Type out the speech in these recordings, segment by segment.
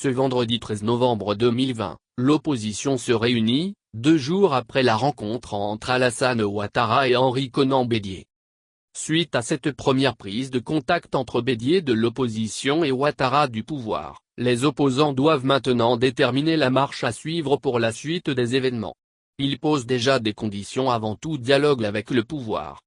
Ce vendredi 13 novembre 2020, l'opposition se réunit, 2 jours après la rencontre entre Alassane Ouattara et Henri Konan Bédié. Suite à cette première prise de contact entre Bédié de l'opposition et Ouattara du pouvoir, les opposants doivent maintenant déterminer la marche à suivre pour la suite des événements. Ils posent déjà des conditions avant tout dialogue avec le pouvoir.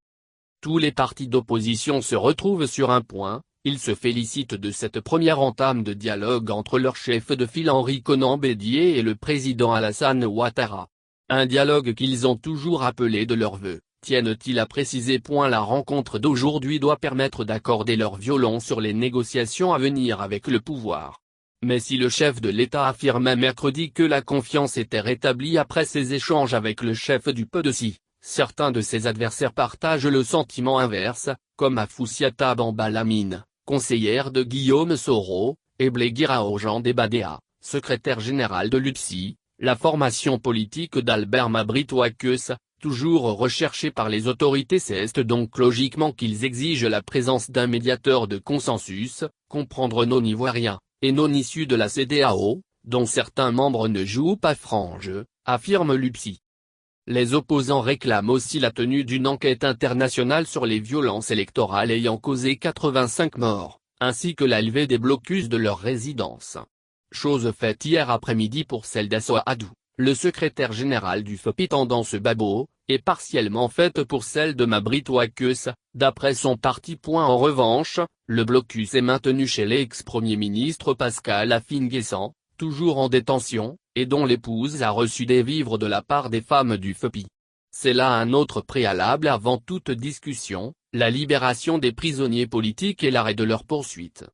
Tous les partis d'opposition se retrouvent sur un point, ils se félicitent de cette première entame de dialogue entre leur chef de file Henri Konan Bédié et le président Alassane Ouattara. Un dialogue qu'ils ont toujours appelé de leur vœu, tiennent-ils à préciser. La rencontre d'aujourd'hui doit permettre d'accorder leur violon sur les négociations à venir avec le pouvoir. Mais si le chef de l'État affirmait mercredi que la confiance était rétablie après ses échanges avec le chef du PDC, certains de ses adversaires partagent le sentiment inverse, comme Afoussiata Bamba Lamine, conseillère de Guillaume Soro, et Bléguira Jean Debadéa, secrétaire général de l'UPSI, la formation politique d'Albert Mabritoakes, toujours recherchée par les autorités. C'est donc logiquement qu'ils exigent la présence d'un médiateur de consensus, comprendre non ivoirien, et non issu de la CEDEAO, dont certains membres ne jouent pas franc jeu, affirme l'UPSI. Les opposants réclament aussi la tenue d'une enquête internationale sur les violences électorales ayant causé 85 morts, ainsi que la levée des blocus de leur résidence. Chose faite hier après-midi pour celle d'Assoa Adou, le secrétaire général du FOPI Tendance Babo, et partiellement faite pour celle de Mabritoakes, d'après son parti. En revanche, le blocus est maintenu chez l'ex-premier ministre Pascal Affi-N'Guessan, toujours en détention, et dont l'épouse a reçu des vivres de la part des femmes du FOPI. C'est là un autre préalable avant toute discussion, la libération des prisonniers politiques et l'arrêt de leur poursuite.